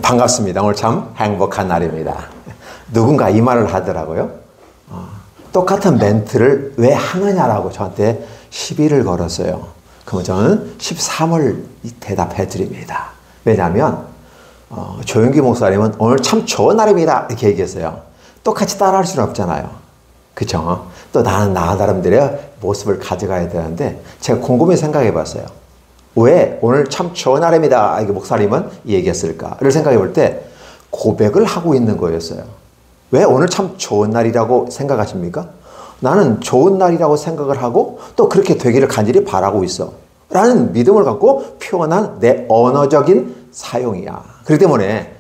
반갑습니다. 오늘 참 행복한 날입니다. 누군가 이 말을 하더라고요. 똑같은 멘트를 왜 하느냐라고 저한테 시비를 걸었어요. 그럼 저는 13을 대답해 드립니다. 왜냐하면 조용기 목사님은 오늘 참 좋은 날입니다 이렇게 얘기했어요. 똑같이 따라할 수는 없잖아요. 그쵸? 또 나는 나 나름대로의 모습을 가져가야 되는데 제가 곰곰이 생각해 봤어요. 왜 오늘 참 좋은 날입니다 이게 목사님은 얘기했을까를 생각해 볼 때 고백을 하고 있는 거였어요. 왜 오늘 참 좋은 날이라고 생각하십니까? 나는 좋은 날이라고 생각을 하고 또 그렇게 되기를 간절히 바라고 있어 라는 믿음을 갖고 표현한 내 언어적인 사용이야. 그렇기 때문에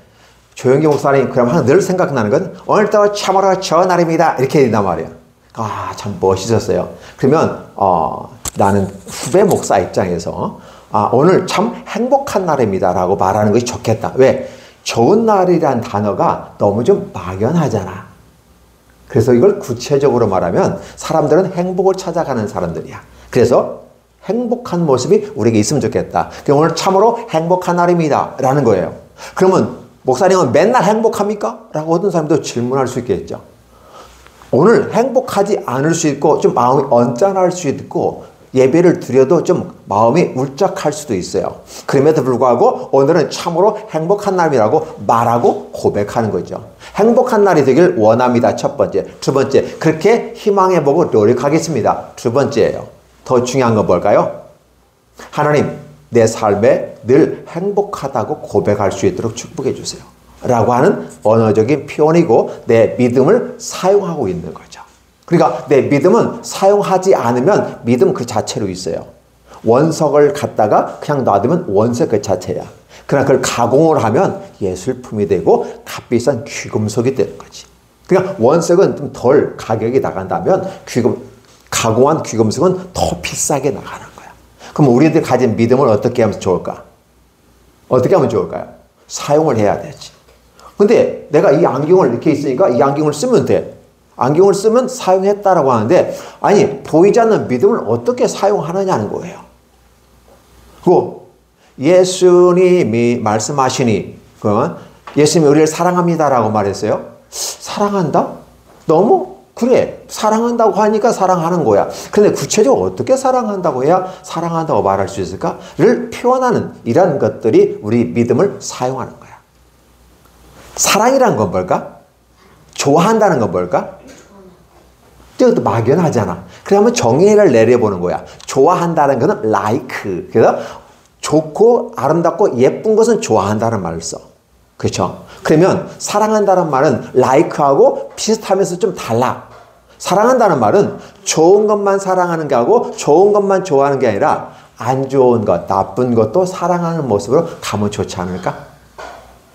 조영기 목사님 그럼 항상 늘 생각나는 건 오늘도 참으로 좋은 날입니다 이렇게 된단 말이에요. 참 멋있었어요. 그러면 나는 후배 목사 입장에서 오늘 참 행복한 날입니다 라고 말하는 것이 좋겠다. 왜? 좋은 날이란 단어가 너무 좀 막연하잖아. 그래서 이걸 구체적으로 말하면 사람들은 행복을 찾아가는 사람들이야. 그래서 행복한 모습이 우리에게 있으면 좋겠다. 오늘 참으로 행복한 날입니다 라는 거예요. 그러면 목사님은 맨날 행복합니까? 라고 어떤 사람도 질문할 수 있겠죠. 오늘 행복하지 않을 수 있고 좀 마음이 언짢을 수 있고 예배를 드려도 좀 마음이 울적할 수도 있어요. 그럼에도 불구하고 오늘은 참으로 행복한 날이라고 말하고 고백하는 거죠. 행복한 날이 되길 원합니다. 첫 번째. 두 번째, 그렇게 희망해보고 노력하겠습니다. 두 번째예요. 더 중요한 건 뭘까요? 하나님, 내 삶에 늘 행복하다고 고백할 수 있도록 축복해 주세요 라고 하는 언어적인 표현이고 내 믿음을 사용하고 있는 거죠. 그러니까 내 믿음은 사용하지 않으면 믿음 그 자체로 있어요. 원석을 갖다가 그냥 놔두면 원석 그 자체야. 그러나 그걸 가공을 하면 예술품이 되고 값비싼 귀금속이 되는 거지. 그러니까 원석은 좀 덜 가격이 나간다면 가공한 귀금속은 더 비싸게 나가는 거야. 그럼 우리들 가진 믿음을 어떻게 하면 좋을까? 어떻게 하면 좋을까요? 사용을 해야 되지. 근데 내가 이 안경을 이렇게 있으니까 이 안경을 쓰면 돼. 안경을 쓰면 사용했다라고 하는데 아니 보이지 않는 믿음을 어떻게 사용하느냐는 거예요. 그리고 예수님이 말씀하시니 예수님이 우리를 사랑합니다라고 말했어요. 사랑한다? 너무 그래 사랑한다고 하니까 사랑하는 거야. 그런데 구체적으로 어떻게 사랑한다고 해야 사랑한다고 말할 수 있을까를 표현하는 이런 것들이 우리 믿음을 사용하는 거야. 사랑이란 건 뭘까? 좋아한다는 건 뭘까? 이것도 막연하잖아. 그러면 정의를 내려보는 거야. 좋아한다는 것은 like. 그래서 좋고 아름답고 예쁜 것은 좋아한다는 말을 써. 그렇죠? 그러면 사랑한다는 말은 like하고 비슷하면서 좀 달라. 사랑한다는 말은 좋은 것만 사랑하는 게 아니고 좋은 것만 좋아하는 게 아니라 안 좋은 것, 나쁜 것도 사랑하는 모습으로 가면 좋지 않을까?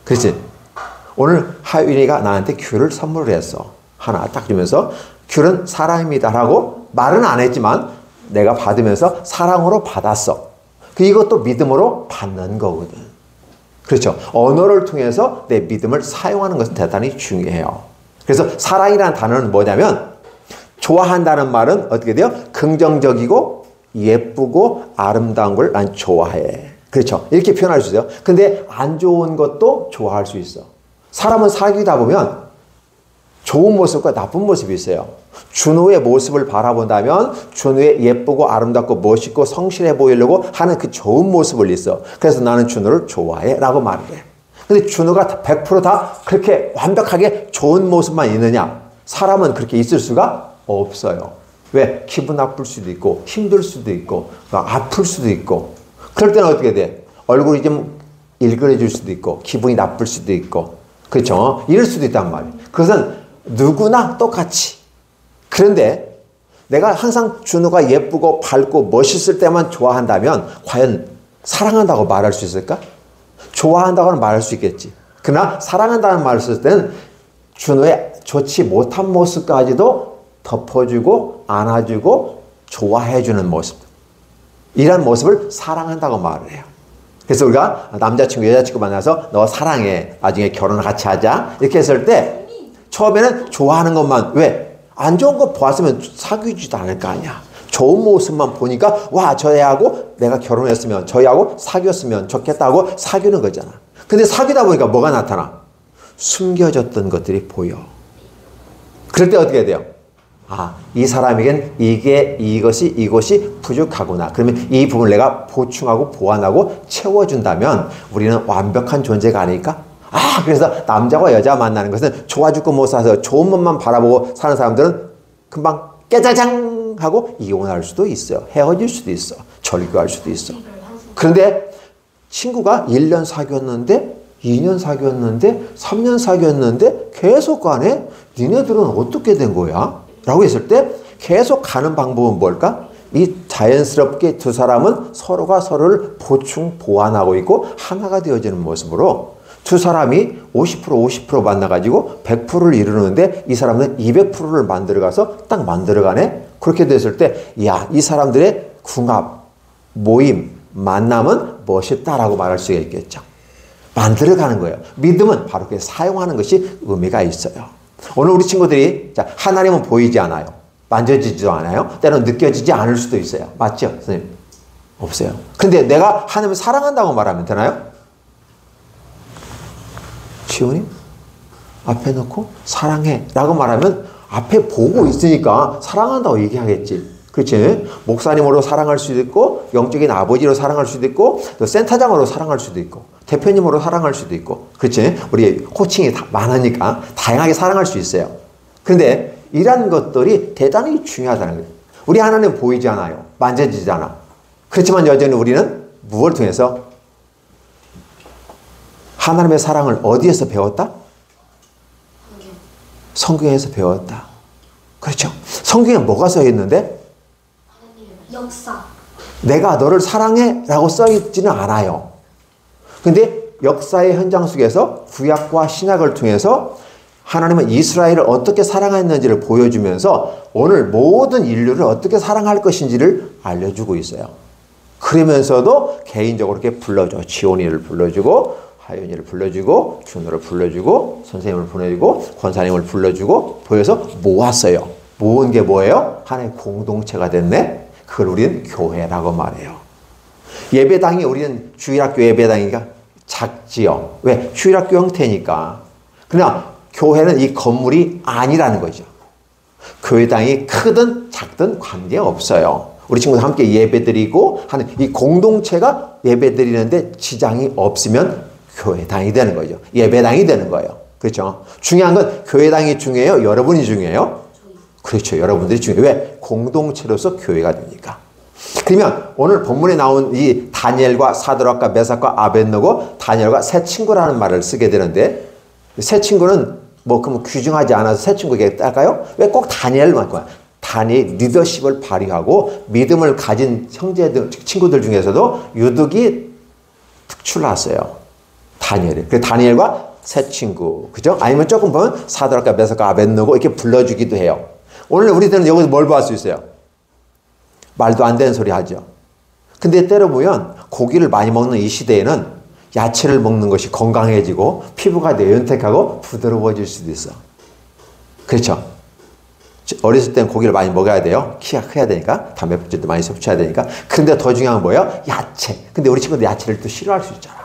그렇지? 오늘 하윤이가 나한테 귤을 선물을 했어. 하나 딱 주면서 귤은 사랑입니다라고 말은 안 했지만 내가 받으면서 사랑으로 받았어. 이것도 믿음으로 받는 거거든. 그렇죠? 언어를 통해서 내 믿음을 사용하는 것은 대단히 중요해요. 그래서 사랑이라는 단어는 뭐냐면 좋아한다는 말은 어떻게 돼요? 긍정적이고 예쁘고 아름다운 걸 난 좋아해. 그렇죠? 이렇게 표현할 수 있어요. 근데 안 좋은 것도 좋아할 수 있어. 사람은 사귀다 보면 좋은 모습과 나쁜 모습이 있어요. 준우의 모습을 바라본다면 준우의 예쁘고 아름답고 멋있고 성실해 보이려고 하는 그 좋은 모습을 있어. 그래서 나는 준우를 좋아해 라고 말을 해. 근데 준우가 100% 다 그렇게 완벽하게 좋은 모습만 있느냐? 사람은 그렇게 있을 수가 없어요. 왜? 기분 나쁠 수도 있고 힘들 수도 있고 아플 수도 있고 그럴 때는 어떻게 돼? 얼굴이 좀 일그러질 수도 있고 기분이 나쁠 수도 있고 그렇죠? 이럴 수도 있단 말이에요. 그것은 누구나 똑같이. 그런데 내가 항상 준우가 예쁘고 밝고 멋있을 때만 좋아한다면 과연 사랑한다고 말할 수 있을까? 좋아한다고는 말할 수 있겠지. 그러나 사랑한다는 말을 쓸 때는 준우의 좋지 못한 모습까지도 덮어주고 안아주고 좋아해주는 모습. 이런 모습을 사랑한다고 말을 해요. 그래서 우리가 남자친구 여자친구 만나서 너 사랑해 나중에 결혼을 같이 하자 이렇게 했을 때 처음에는 좋아하는 것만 왜? 안 좋은 거 보았으면 사귀지도 않을 거 아니야. 좋은 모습만 보니까 와 저 애하고 내가 결혼했으면 저 애하고 사귀었으면 좋겠다고 사귀는 거잖아. 근데 사귀다 보니까 뭐가 나타나? 숨겨졌던 것들이 보여. 그럴 때 어떻게 돼요? 아, 이 사람에겐 이것이 부족하구나. 그러면 이 부분을 내가 보충하고 보완하고 채워준다면 우리는 완벽한 존재가 아닐까? 아, 그래서 남자와 여자 만나는 것은 좋아 죽고 못 살아서 좋은 것만 바라보고 사는 사람들은 금방 깨자장 하고 이혼할 수도 있어요. 헤어질 수도 있어. 절교할 수도 있어. 그런데 친구가 1년 사귀었는데 2년 사귀었는데 3년 사귀었는데 계속 가네? 니네들은 어떻게 된 거야? 라고 했을 때 계속 가는 방법은 뭘까? 이 자연스럽게 두 사람은 서로가 서로를 보충 보완하고 있고 하나가 되어지는 모습으로 두 사람이 50% 만나가지고 100%를 이루는데 이 사람은 200%를 만들어가서 딱 만들어가네? 그렇게 됐을 때, 야, 이 사람들의 궁합, 모임, 만남은 멋있다라고 말할 수가 있겠죠. 만들어가는 거예요. 믿음은 바로 그렇게 사용하는 것이 의미가 있어요. 오늘 우리 친구들이, 자, 하나님은 보이지 않아요. 만져지지도 않아요. 때로는 느껴지지 않을 수도 있어요. 맞죠? 선생님? 없어요. 근데 내가 하나님을 사랑한다고 말하면 되나요? 지훈이 앞에 놓고 사랑해 라고 말하면 앞에 보고 있으니까 사랑한다고 얘기하겠지. 그렇지? 목사님으로 사랑할 수도 있고 영적인 아버지로 사랑할 수도 있고 또 센터장으로 사랑할 수도 있고 대표님으로 사랑할 수도 있고 그렇지? 우리 호칭이 많으니까 다양하게 사랑할 수 있어요. 그런데 이런 것들이 대단히 중요하다는 거예요. 우리 하나님 보이지 않아요. 만져지지 않아. 그렇지만 여전히 우리는 무엇을 통해서 하나님의 사랑을 어디에서 배웠다? 성경에서 배웠다. 그렇죠? 성경에 뭐가 써 있는데? 역사. 내가 너를 사랑해 라고 써 있지는 않아요. 근데 역사의 현장 속에서 구약과 신약을 통해서 하나님은 이스라엘을 어떻게 사랑했는지를 보여주면서 오늘 모든 인류를 어떻게 사랑할 것인지를 알려주고 있어요. 그러면서도 개인적으로 이렇게 불러줘. 지온이를 불러주고 하윤이를 불러주고 준호를 불러주고 선생님을 보내주고 권사님을 불러주고 보여서 모았어요. 모은 게 뭐예요? 하나의 공동체가 됐네. 그걸 우리는 교회라고 말해요. 예배당이 우리는 주일학교 예배당이니까 작지요. 왜? 주일학교 형태니까. 그러나 교회는 이 건물이 아니라는 거죠. 교회당이 크든 작든 관계없어요. 우리 친구들 함께 예배드리고 하는 이 공동체가 예배드리는데 지장이 없으면 교회당이 되는 거죠. 예배당이 되는 거예요. 그렇죠? 중요한 건 교회당이 중요해요? 여러분이 중요해요? 그렇죠. 여러분들이 중요해요. 왜? 공동체로서 교회가 되니까. 그러면 오늘 본문에 나온 이 다니엘과 사드락과 메삭과 아벳느고 다니엘과 새 친구라는 말을 쓰게 되는데 새 친구는 뭐 그럼 귀중하지 않아서 새 친구에게 딸까요? 왜 꼭 다니엘만 거야? 다니엘 리더십을 발휘하고 믿음을 가진 형제들 친구들 중에서도 유독이 특출났어요. 다니엘이. 그 다니엘과 새 친구. 그죠? 아니면 조금 보면 사드락과 메삭과 아벳느고 이렇게 불러주기도 해요. 오늘 우리들은 여기서 뭘 볼 수 있어요? 말도 안 되는 소리 하죠. 근데 때려 보면 고기를 많이 먹는 이 시대에는 야채를 먹는 것이 건강해지고 피부가 내연택하고 부드러워질 수도 있어. 그렇죠? 어렸을 때는 고기를 많이 먹어야 돼요. 키가 커야 되니까. 단백질도 많이 섭취해야 되니까. 그런데 더 중요한 건 뭐예요? 야채. 근데 우리 친구들 야채를 또 싫어할 수 있잖아.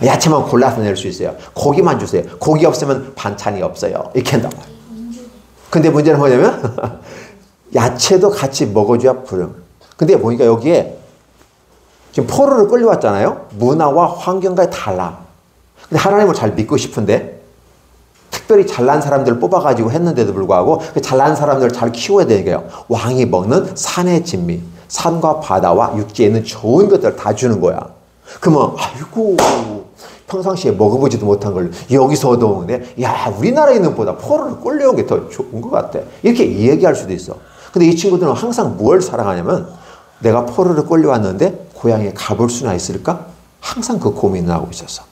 야채만 골라서 낼 수 있어요. 고기만 주세요. 고기 없으면 반찬이 없어요. 이렇게 한단 말이에요. 근데 문제는 뭐냐면 야채도 같이 먹어줘야 불응. 근데 보니까 여기에 지금 포로를 끌려왔잖아요. 문화와 환경과 달라. 근데 하나님을 잘 믿고 싶은데 특별히 잘난 사람들을 뽑아가지고 했는데도 불구하고 그 잘난 사람들을 잘 키워야 되니까요. 왕이 먹는 산의 진미, 산과 바다와 육지에 있는 좋은 것들을 다 주는 거야. 그러면 아이고 평상시에 먹어보지도 못한 걸 여기서 얻어오는데 야 우리나라에 있는 것보다 포로를 끌려온 게 더 좋은 것 같아. 이렇게 얘기할 수도 있어. 근데 이 친구들은 항상 뭘 사랑하냐면 내가 포로를 끌려왔는데 고향에 가볼 수나 있을까? 항상 그 고민을 하고 있었어.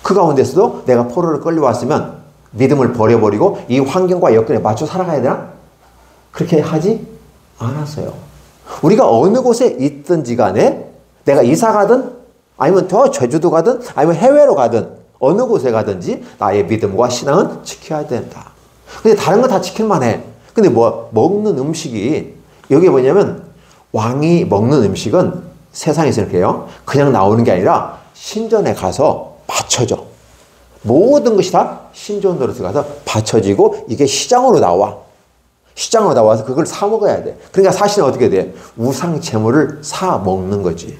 그 가운데서도 내가 포로를 끌려왔으면 믿음을 버려버리고 이 환경과 여건에 맞춰 살아가야 되나? 그렇게 하지 않았어요. 우리가 어느 곳에 있든지 간에 내가 이사 가든 아니면 더 제주도 가든 아니면 해외로 가든 어느 곳에 가든지 나의 믿음과 신앙은 지켜야 된다. 근데 다른 거 다 지킬만 해. 근데 뭐 먹는 음식이 여기 뭐냐면 왕이 먹는 음식은 세상에서 이렇게 해요. 그냥 나오는 게 아니라 신전에 가서 받쳐져. 모든 것이 다 신전으로 들어가서 받쳐지고 이게 시장으로 나와. 시장으로 나와서 그걸 사 먹어야 돼. 그러니까 사실은 어떻게 돼? 우상 제물을 사 먹는 거지.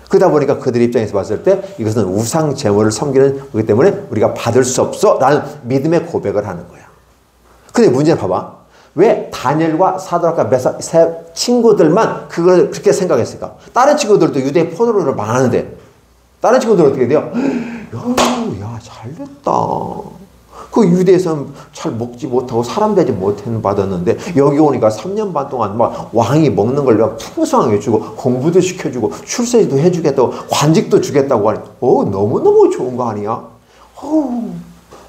그러다 보니까 그들 입장에서 봤을 때 이것은 우상 제물을 섬기는 거기 때문에 우리가 받을 수 없어 라는 믿음의 고백을 하는 거야. 근데 문제는 봐봐. 왜 다니엘과 사드락과 메삭 세 친구들만 그걸 그렇게 생각했을까? 다른 친구들도 유대 포로를 많은데 다른 친구들은 어떻게 돼요? 야, 잘됐다. 그 유대에서는 잘 먹지 못하고 사람 되지 못하는 받았는데 여기 오니까 3년 반 동안 막 왕이 먹는 걸 풍성하게 주고 공부도 시켜주고 출세도 해주겠다고 관직도 주겠다고 하니 너무너무 좋은 거 아니야?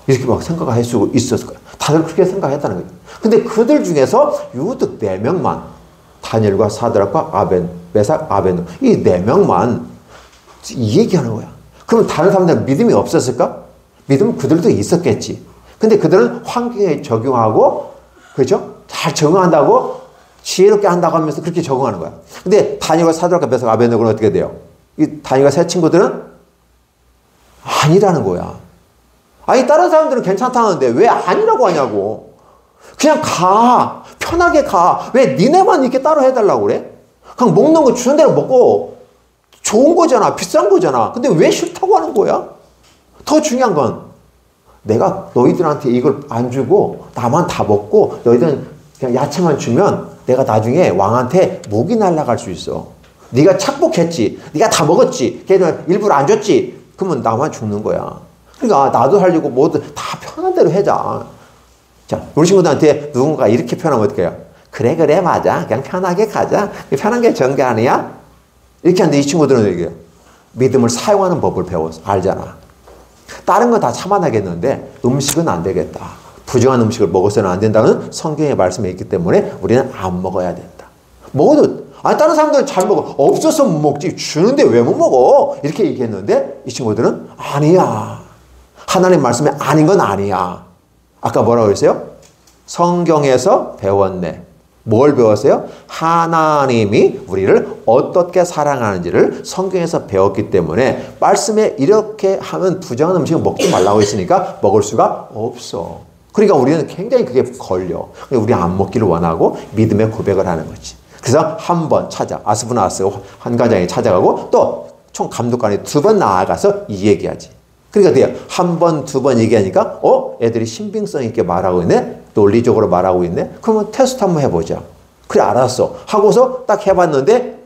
이렇게 막 생각할 수 있었을 거야. 다들 그렇게 생각했다는 거죠. 근데 그들 중에서 유독 4명만 다니엘과 사드락과 메삭, 아벤노고 이 4명만 이 얘기하는 거야. 그럼 다른 사람들은 믿음이 없었을까? 믿음은 그들도 있었겠지. 근데 그들은 환경에 적용하고, 그렇죠? 잘 적응한다고, 지혜롭게 한다고 하면서 그렇게 적응하는 거야. 근데 다니엘과 사드락과 메삭, 아벤노고는 어떻게 돼요? 이 다니엘과 세 친구들은 아니라는 거야. 아니, 다른 사람들은 괜찮다는데 왜 아니라고 하냐고. 그냥 가. 편하게 가. 왜 니네만 이렇게 따로 해달라고 그래? 그냥 먹는 거 주는 대로 먹고, 좋은 거잖아. 비싼 거잖아. 근데 왜 싫다고 하는 거야? 더 중요한 건 내가 너희들한테 이걸 안 주고 나만 다 먹고 너희들은 그냥 야채만 주면 내가 나중에 왕한테 목이 날아갈 수 있어. 네가 착복했지. 네가 다 먹었지. 걔는 일부러 안 줬지. 그러면 나만 죽는 거야. 그러니까 나도 살려고 뭐든 다 편한 대로 해자. 자, 우리 친구들한테 누군가 이렇게 표현하면 어떻게 해요? 그래 맞아. 그냥 편하게 가자. 편한 게 정게 아니야? 이렇게 하는데 이 친구들은 얘기해요. 믿음을 사용하는 법을 배워서 알잖아. 다른 거 다 참아내겠는데 음식은 안 되겠다. 부정한 음식을 먹어서는 안 된다는 성경의 말씀이 있기 때문에 우리는 안 먹어야 된다. 먹어도 다른 사람들은 잘 먹어. 없어서 못 먹지. 주는데 왜 못 먹어? 이렇게 얘기했는데 이 친구들은 아니야. 하나님 말씀에 아닌 건 아니야. 아까 뭐라고 했어요? 성경에서 배웠네. 뭘 배웠어요? 하나님이 우리를 어떻게 사랑하는지를 성경에서 배웠기 때문에 말씀에 이렇게 하면 부정한 음식을 먹지 말라고 했으니까 먹을 수가 없어. 그러니까 우리는 굉장히 그게 걸려. 우리 안 먹기를 원하고 믿음의 고백을 하는 거지. 그래서 한 번 아스브나스 환관장에 찾아가고 또 총 감독관이 2번 나아가서 이 얘기하지. 그러니까 돼요. 한 번, 2번 얘기하니까 애들이 신빙성 있게 말하고 있네. 논리적으로 말하고 있네. 그러면 테스트 한번 해보자. 그래 알았어. 하고서 딱 해봤는데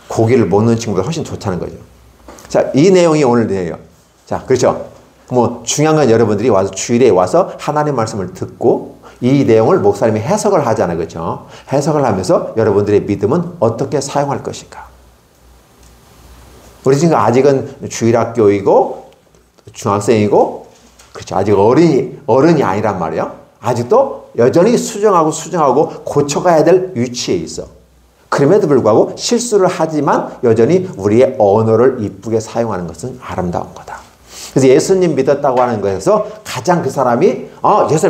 고기를 먹는 친구가 훨씬 좋다는 거죠. 자, 이 내용이 오늘 내용이에요. 자, 그렇죠. 뭐 중요한 건 여러분들이 와서 주일에 와서 하나님 말씀을 듣고 이 내용을 목사님이 해석을 하잖아요. 그렇죠. 해석을 하면서 여러분들의 믿음은 어떻게 사용할 것인가. 우리 지금 아직은 주일학교이고 중학생이고 그렇죠. 아직 어른이 아니란 말이에요. 아직도 여전히 수정하고 고쳐가야 될 위치에 있어. 그럼에도 불구하고 실수를 하지만 여전히 우리의 언어를 이쁘게 사용하는 것은 아름다운 거다. 그래서 예수님 믿었다고 하는 것에서 가장 그 사람이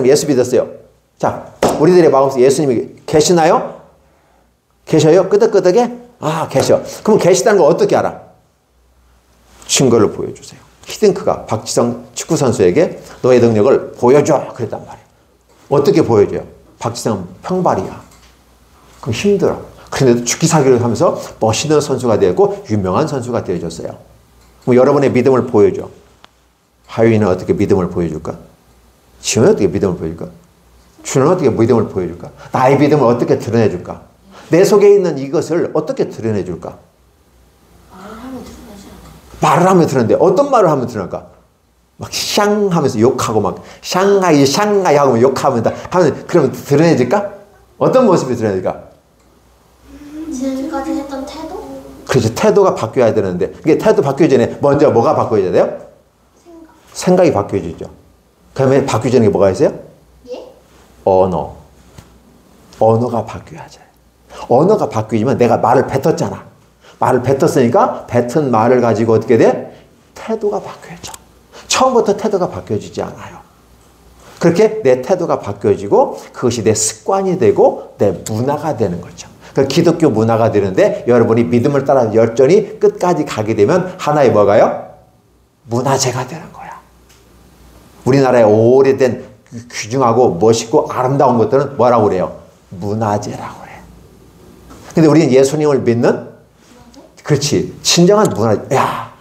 예수 믿었어요. 자, 우리들의 마음속에 예수님이 계시나요? 계셔요? 끄덕끄덕해? 계셔. 그럼 계시다는 걸 어떻게 알아? 증거를 보여주세요. 히딩크가 박지성 축구선수에게 너의 능력을 보여줘 그랬단 말이에요. 어떻게 보여줘요? 박지성은 평발이야. 그럼 힘들어. 그런데도 죽기 살기를 하면서 멋있는 선수가 되고 유명한 선수가 되어줬어요. 그럼 여러분의 믿음을 보여줘. 하윤이는 어떻게 믿음을 보여줄까? 지훈은 어떻게 믿음을 보여줄까? 주는 어떻게 믿음을 보여줄까? 나의 믿음을 어떻게 드러내줄까? 내 속에 있는 이것을 어떻게 드러내줄까? 말을 하면 드러내는데 어떤 말을 하면 드러낼까? 막 샹 하면서 욕하고 막 샹하이 하고 욕하면 그러면 드러내질까? 어떤 모습이 드러내질까? 지금까지 했던 태도? 그렇죠. 태도가 바뀌어야 되는데 이게 태도 바뀌기 전에 먼저 뭐가 바뀌어야 돼요? 생각이 바뀌어지죠. 그러면 바뀌기 전에 뭐가 있어요? 예? 언어가 바뀌어야죠. 언어가 바뀌면 내가 말을 뱉었잖아. 말을 뱉었으니까 뱉은 말을 가지고 어떻게 돼? 태도가 바뀌어져. 처음부터 태도가 바뀌어지지 않아요. 그렇게 내 태도가 바뀌어지고 그것이 내 습관이 되고 내 문화가 되는 거죠. 그 기독교 문화가 되는데 여러분이 믿음을 따라 열전히 끝까지 가게 되면 하나의 뭐가요? 문화재가 되는 거야. 우리나라의 오래된 귀중하고 멋있고 아름다운 것들은 뭐라고 그래요? 문화재라고 그래. 근데 우리는 예수님을 믿는, 그렇지, 진정한 문화재. 야,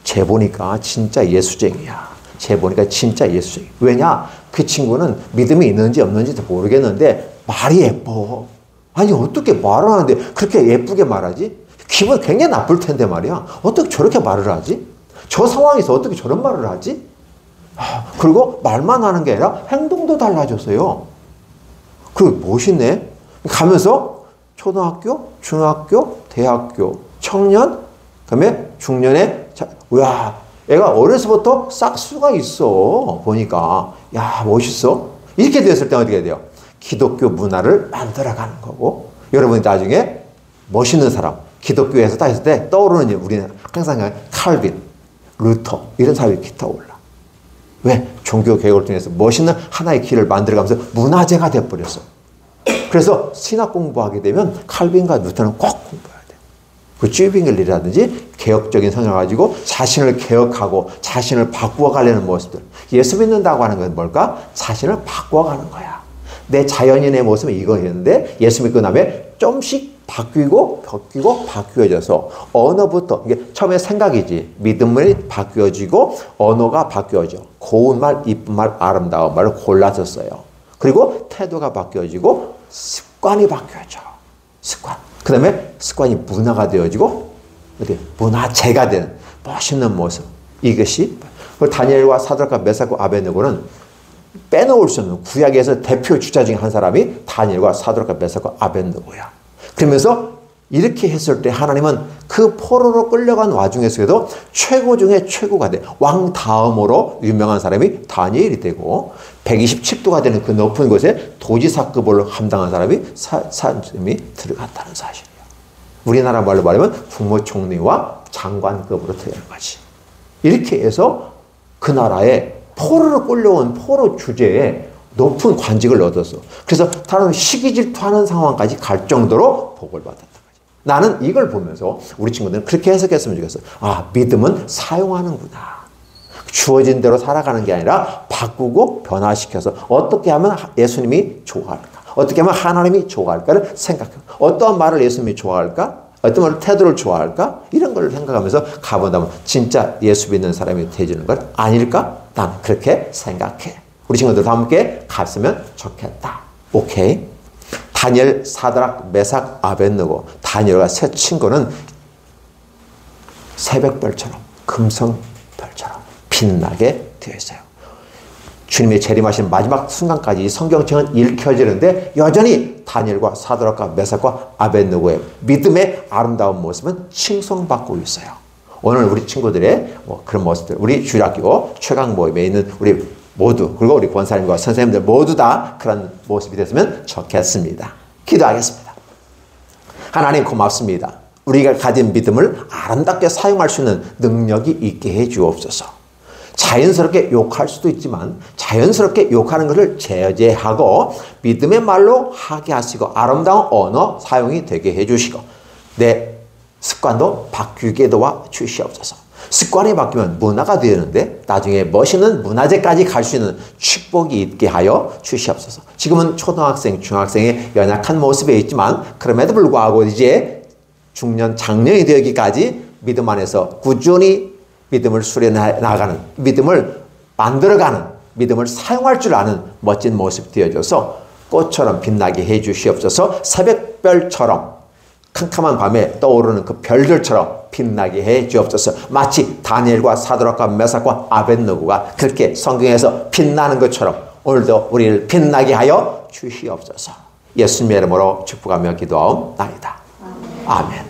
쟤 보니까 진짜 예수쟁이야. 쟤 보니까 진짜 예수쟁이. 왜냐? 그 친구는 믿음이 있는지 없는지도 모르겠는데 말이 예뻐. 아니 어떻게 말을 하는데 그렇게 예쁘게 말하지? 기분 굉장히 나쁠 텐데 말이야. 어떻게 저렇게 말을 하지? 저 상황에서 어떻게 저런 말을 하지? 그리고 말만 하는 게 아니라 행동도 달라졌어요. 그리고 멋있네. 가면서 초등학교, 중학교, 대학교, 청년, 그다음에 중년에, 와, 애가 어려서부터 싹수가 있어. 보니까 야, 멋있어. 이렇게 됐을 때 어떻게 돼요? 기독교 문화를 만들어가는 거고, 여러분이 나중에 멋있는 사람, 기독교에서 딱 했을 때 떠오르는, 우리는 항상 칼빈, 루터 이런 사람이 이렇게 떠올라. 왜? 종교 개혁을 통해서 멋있는 하나의 길을 만들어가면서 문화재가 돼버렸어. 그래서 신학 공부하게 되면 칼빈과 루터는 꼭 공부해야 돼. 그 쥐빙글리라든지 개혁적인 성향을 가지고 자신을 개혁하고 자신을 바꾸어가려는 모습들. 예수 믿는다고 하는 건 뭘까? 자신을 바꾸어가는 거야. 내 자연인의 모습은 이거였는데 예수 믿고 나면 좀씩 바뀌고 바뀌어져서 언어부터, 이게 처음에 생각이지, 믿음이 바뀌어지고 언어가 바뀌어져. 고운 말, 이쁜 말, 아름다운 말을 골라서 써요. 그리고 태도가 바뀌어지고 습관이 바뀌어져. 습관. 그 다음에 습관이 문화가 되어지고 문화재가 되는 멋있는 모습. 이것이 다니엘과 사드락과 메삭과 아벳느고는 빼놓을 수 없는 구약에서 대표 주자 중에 한 사람이 다니엘과 사드락과 메삭과 아벳느고야. 그러면서 이렇게 했을 때 하나님은 그 포로로 끌려간 와중에서도 최고 중에 최고가 돼. 왕 다음으로 유명한 사람이 다니엘이 되고 127도가 되는 그 높은 곳에 도지사급을 감당한 사람이 사람이 들어갔다는 사실이에요. 우리나라 말로 말하면 국무총리와 장관급으로 되는 거지. 이렇게 해서 그 나라에 포로로 끌려온 포로 주제에 높은 관직을 얻었어. 그래서 다른 시기 질투하는 상황까지 갈 정도로 복을 받았다. 나는 이걸 보면서 우리 친구들은 그렇게 해석했으면 좋겠어. 아, 믿음은 사용하는구나. 주어진 대로 살아가는 게 아니라 바꾸고 변화시켜서 어떻게 하면 예수님이 좋아할까? 어떻게 하면 하나님이 좋아할까를 생각해. 어떠한 말을 예수님이 좋아할까? 어떤 말을 태도를 좋아할까? 이런 걸 생각하면서 가본다면 진짜 예수 믿는 사람이 되어지는 건 아닐까? 난 그렇게 생각해. 우리 친구들도 함께 갔으면 좋겠다. 오케이. 다니엘, 사드락, 메삭, 아벳느고, 다니엘과 세 친구는 새벽별처럼, 금성별처럼 빛나게 되어 있어요. 주님의 재림하신 마지막 순간까지 이 성경책은 읽혀지는데 여전히 다니엘과 사드락과 메삭과 아벳느고의 믿음의 아름다운 모습은 칭송받고 있어요. 오늘 우리 친구들의 그런 모습들, 우리 주일학교 최강 모임에 있는 우리 모두, 그리고 우리 권사님과 선생님들 모두 다 그런 모습이 됐으면 좋겠습니다. 기도하겠습니다. 하나님 고맙습니다. 우리가 가진 믿음을 아름답게 사용할 수 있는 능력이 있게 해 주옵소서. 자연스럽게 욕할 수도 있지만 자연스럽게 욕하는 것을 제재하고 믿음의 말로 하게 하시고 아름다운 언어 사용이 되게 해 주시고 내 습관도 바뀌게 도와 주시옵소서. 습관이 바뀌면 문화가 되는데 나중에 멋있는 문화재까지 갈 수 있는 축복이 있게 하여 주시옵소서. 지금은 초등학생, 중학생의 연약한 모습에 있지만 그럼에도 불구하고 이제 중년, 장년이 되기까지 믿음 안에서 꾸준히 믿음을 수련해 나가는, 믿음을 만들어가는, 믿음을 사용할 줄 아는 멋진 모습이 되어져서 꽃처럼 빛나게 해 주시옵소서. 새벽별처럼 캄캄한 밤에 떠오르는 그 별들처럼 빛나게 해 주옵소서. 마치 다니엘과 사드락과 메삭과 아벳느고가 그렇게 성경에서 빛나는 것처럼 오늘도 우리를 빛나게 하여 주시옵소서. 예수님의 이름으로 축복하며 기도하옵나이다. 아멘.